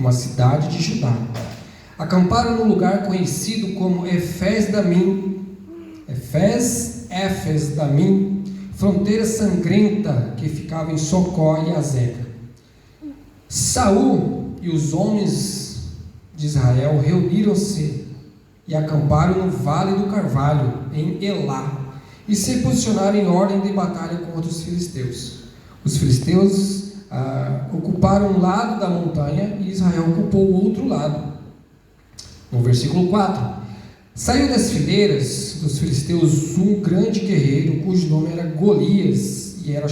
uma cidade de Judá. Acamparam no lugar conhecido como Efes-Damim, fronteira sangrenta que ficava em Socó e Azeca. Saul e os homens de Israel reuniram-se e acamparam no Vale do Carvalho, em Elá, e se posicionaram em ordem de batalha contra os filisteus. Os filisteus ocuparam um lado da montanha e Israel ocupou o outro lado. No versículo 4: saiu das fileiras dos filisteus um grande guerreiro, cujo nome era Golias, e era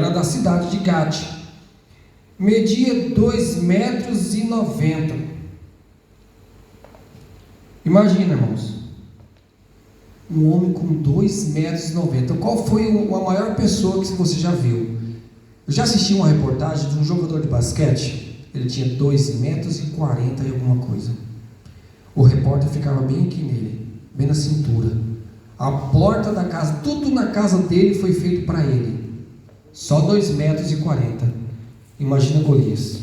da cidade de Gate. Media 2,90 metros. Imagina, irmãos, um homem com 2,90 metros. Qual foi a maior pessoa que você já viu? Eu já assisti uma reportagem de um jogador de basquete. Ele tinha 2,40 metros e alguma coisa. O repórter ficava bem aqui nele, bem na cintura. A porta da casa, tudo na casa dele foi feito para ele. Só 2,40 metros. Imagina Golias.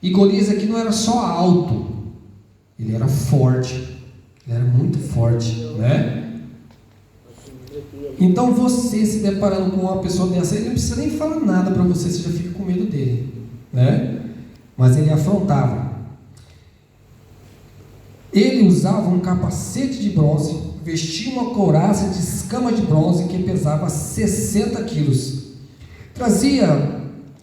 E Golias aqui não era só alto, ele era forte. Ele era muito forte, né? Então você se deparando com uma pessoa dessa, ele não precisa nem falar nada para você, você já fica com medo dele, né? Mas ele afrontava. Ele usava um capacete de bronze, vestia uma couraça de escama de bronze que pesava 60 quilos. Trazia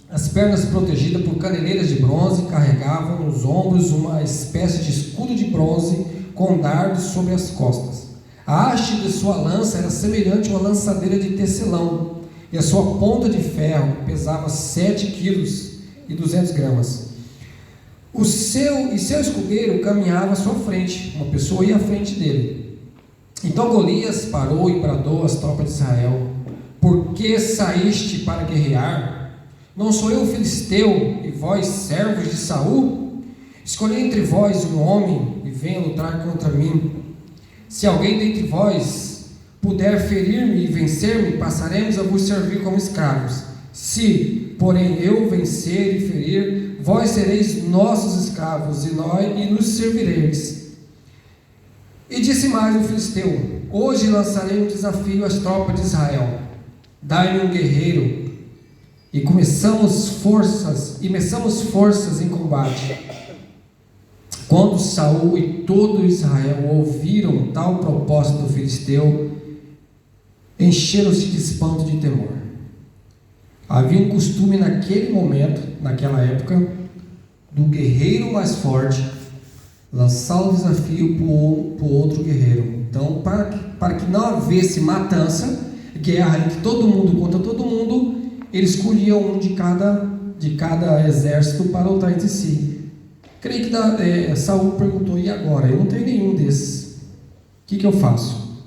as pernas protegidas por caneleiras de bronze, carregava nos ombros uma espécie de escudo de bronze com dardos sobre as costas. A haste de sua lança era semelhante a uma lançadeira de tecelão, e a sua ponta de ferro pesava 7 quilos e 200 gramas. Seu escudeiro caminhava à sua frente, uma pessoa ia à frente dele. Então Golias parou e bradou às tropas de Israel: por que saíste para guerrear? Não sou eu filisteu, e vós servos de Saul? Escolhi entre vós um homem e venha lutar contra mim. Se alguém dentre vós puder ferir-me e vencer-me, passaremos a vos servir como escravos. Se, porém, eu vencer e ferir, vós sereis nossos escravos, e nos servireis. E disse mais o filisteu: hoje lançarei um desafio às tropas de Israel. Dai-me um guerreiro, e meçamos forças em combate. Quando Saul e todo Israel ouviram tal proposta do filisteu, encheram-se de espanto e de temor. Havia um costume naquele momento, naquela época, do guerreiro mais forte lançar o desafio para o outro guerreiro. Então, para que não havesse matança, guerra entre todo mundo contra todo mundo, ele escolhia um de cada exército para lutar entre si. Creio que Saul perguntou: e agora? Eu não tenho nenhum desses. O que eu faço?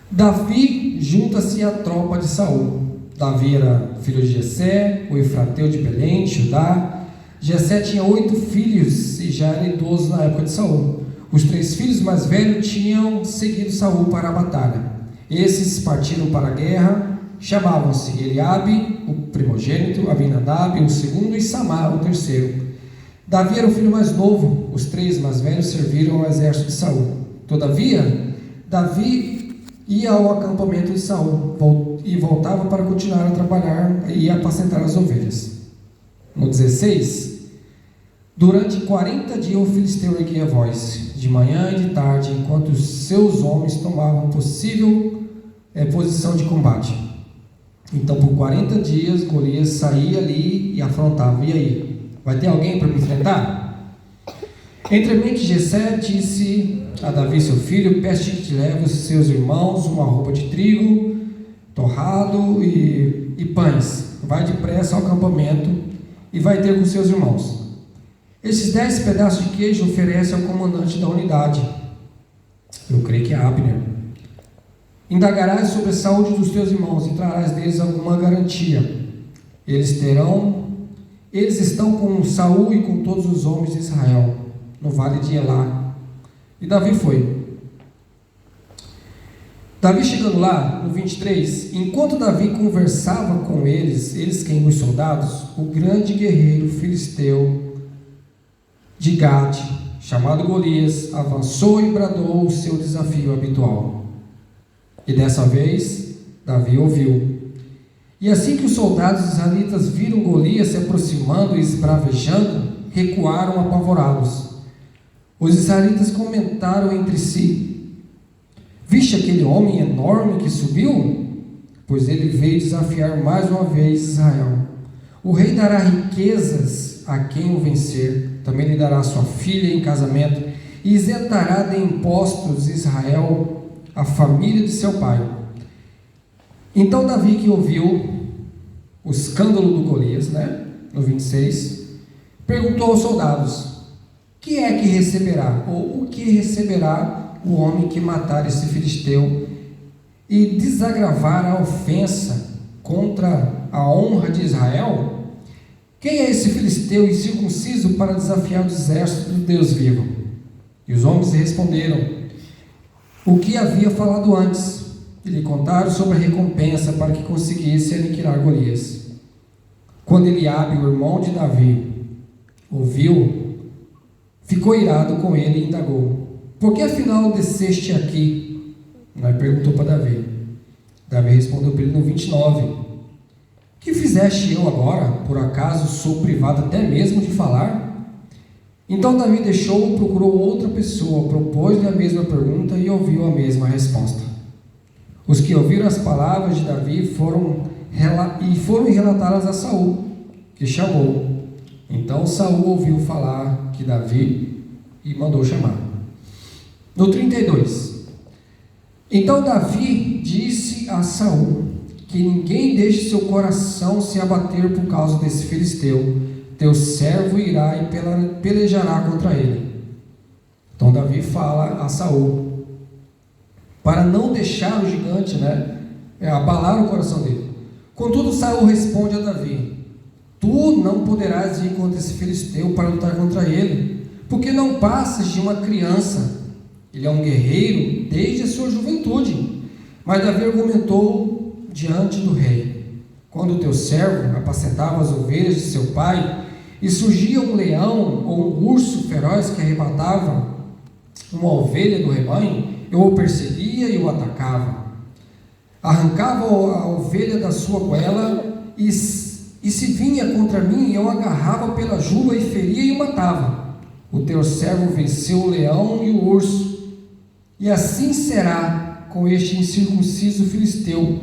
Davi junta-se à tropa de Saul. Davi era filho de Jessé, o Efrateu de Belém, de Judá. Jessé tinha 8 filhos e já era idoso na época de Saul. Os 3 filhos mais velhos tinham seguido Saul para a batalha. Esses partiram para a guerra. Chamavam-se Eliabe, o primogênito, Abinadab, o segundo, e Samar, o terceiro. Davi era o filho mais novo. Os 3 mais velhos serviram ao exército de Saul. Todavia, Davi ia ao acampamento de Saul e voltava para continuar a trabalhar e apacentar as ovelhas. No 16, durante 40 dias o filisteu erguia a voz, de manhã e de tarde, enquanto os seus homens tomavam possível posição de combate. Então, por 40 dias, Golias saía ali e afrontava. E aí? Vai ter alguém para me enfrentar? Entremente, Jessé disse a Davi, seu filho: peço que te leve os seus irmãos uma roupa de trigo torrado e pães. Vai depressa ao acampamento e vai ter com seus irmãos. Esses 10 pedaços de queijo oferece ao comandante da unidade. Eu creio que é Abner. Indagarás sobre a saúde dos teus irmãos e trarás deles alguma garantia. Eles estão com Saul e com todos os homens de Israel no vale de Elá. E Davi foi. Davi chegando lá, no 23, enquanto Davi conversava com eles quem? Os soldados, o grande guerreiro filisteu de Gade, chamado Golias, avançou e bradou o seu desafio habitual. E dessa vez, Davi ouviu. E assim que os soldados israelitas viram Golias se aproximando e esbravejando, recuaram apavorados. Os israelitas comentaram entre si: viste aquele homem enorme que subiu? Pois ele veio desafiar mais uma vez Israel. O rei dará riquezas a quem o vencer, também lhe dará sua filha em casamento, e isentará de impostos Israel, a família de seu pai. Então Davi, que ouviu o escândalo do Golias, no 26, perguntou aos soldados: que é que receberá? Ou o que receberá o homem que matar esse filisteu e desagravar a ofensa contra a honra de Israel? Quem é esse filisteu incircunciso para desafiar o exército do Deus vivo? E os homens responderam o que havia falado antes, e lhe contaram sobre a recompensa para que conseguisse aniquilar Golias. Quando Eliabe, o irmão de Davi, ouviu, ficou irado com ele e indagou: por que afinal desceste aqui? Perguntou para Davi. Davi respondeu para ele no 29: que fizeste eu agora? Por acaso sou privado até mesmo de falar? Então Davi deixou, procurou outra pessoa, propôs-lhe a mesma pergunta e ouviu a mesma resposta. Os que ouviram as palavras de Davi foram relatá-las a Saul, que chamou. Então Saul ouviu falar que Davi e mandou chamar. No 32, então Davi disse a Saul que ninguém deixe seu coração se abater por causa desse filisteu. Teu servo irá e pelejará contra ele. Então Davi fala a Saul para não deixar o gigante, abalar o coração dele. Contudo, Saul responde a Davi: tu não poderás ir contra esse filisteu para lutar contra ele, porque não passas de uma criança. Ele é um guerreiro desde a sua juventude. Mas Davi argumentou diante do rei: quando teu servo apacentava as ovelhas de seu pai, e surgia um leão ou um urso feroz que arrebatava uma ovelha do rebanho, eu o perseguia e o atacava. Arrancava a ovelha da sua goela e se vinha contra mim, eu agarrava pela juba e feria e o matava. O teu servo venceu o leão e o urso. E assim será com este incircunciso filisteu,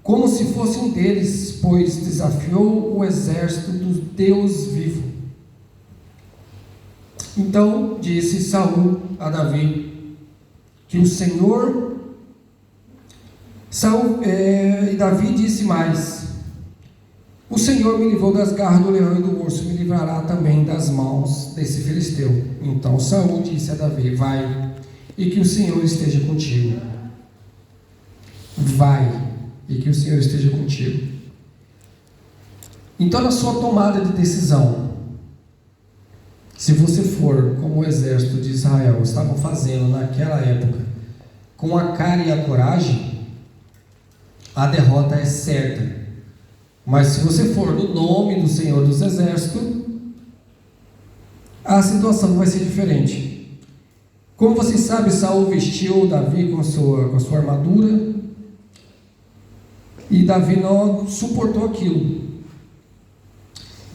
como se fosse um deles, pois desafiou o exército do Deus vivo. Então disse Saul a Davi que o Senhor... e Davi disse mais: o Senhor me livrou das garras do leão e do urso, me livrará também das mãos desse filisteu. Então Saul disse a Davi: vai, e que o Senhor esteja contigo. Vai, e que o Senhor esteja contigo. Então, na sua tomada de decisão, se você for como o exército de Israel estavam fazendo naquela época, com a cara e a coragem, a derrota é certa. Mas se você for no nome do Senhor dos Exércitos, a situação vai ser diferente. Como vocês sabem, Saul vestiu Davi com a sua armadura, e Davi não suportou aquilo.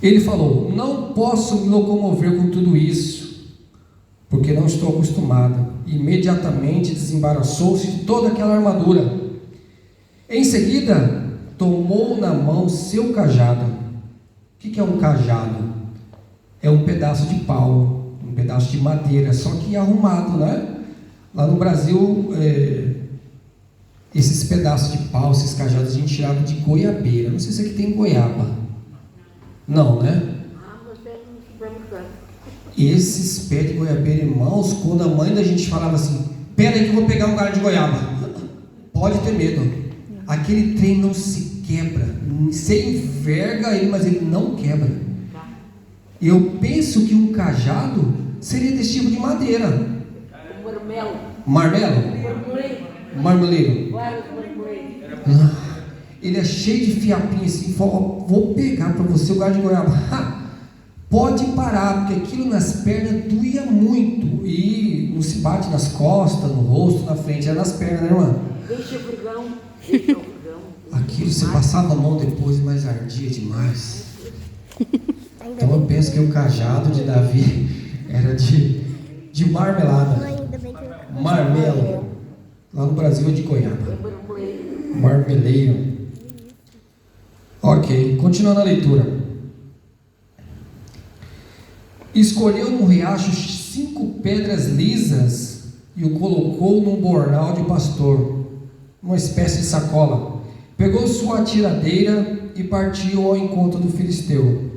Ele falou: não posso me locomover com tudo isso, porque não estou acostumado. Imediatamente desembaraçou-se de toda aquela armadura. Em seguida, tomou na mão seu cajado. O que é um cajado? É um pedaço de pau, um pedaço de madeira, só que arrumado, Lá no Brasil, esses pedaços de pau, esses cajados, a gente tirava de goiabeira. Não sei se aqui tem goiaba. Não, Você no supermercado. Esses pés de goiabeira, irmãos, quando a mãe da gente falava assim: pera aí que eu vou pegar um galho de goiaba. Pode ter medo. Aquele trem não se quebra. Você enverga ele, mas ele não quebra. Eu penso que um cajado seria desse tipo de madeira. Marmelo. Marmelo? Marmeleiro. Vários marmoleiros. Ele é cheio de fiapinho assim. Fala, ó, vou pegar para você o galho de goiaba. Ha! Pode parar, porque aquilo nas pernas doía muito. E não se bate nas costas, no rosto, na frente, é nas pernas, né, irmã? Deixa o frigão. Deixa o frigão. Aquilo você passava a mão depois, mas ardia demais. Então eu penso que o cajado de Davi era de marmelada. Ainda bem que eu... Marmelo. Lá no Brasil é de goiaba. É marmoleiro. Marmeleiro. Ok, continuando a leitura. Escolheu no riacho 5 pedras lisas e o colocou num bornal de pastor, uma espécie de sacola. Pegou sua atiradeira e partiu ao encontro do filisteu.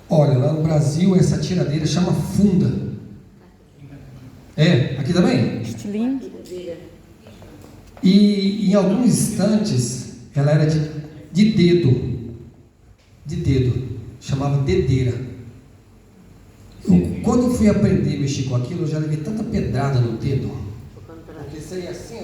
Olha, lá no Brasil essa atiradeira chama funda. É, aqui também? Estilingue. E em alguns instantes ela era de dedo, chamava dedeira. Quando eu fui aprender a mexer com aquilo, eu já levei tanta pedrada no dedo, porque saía assim,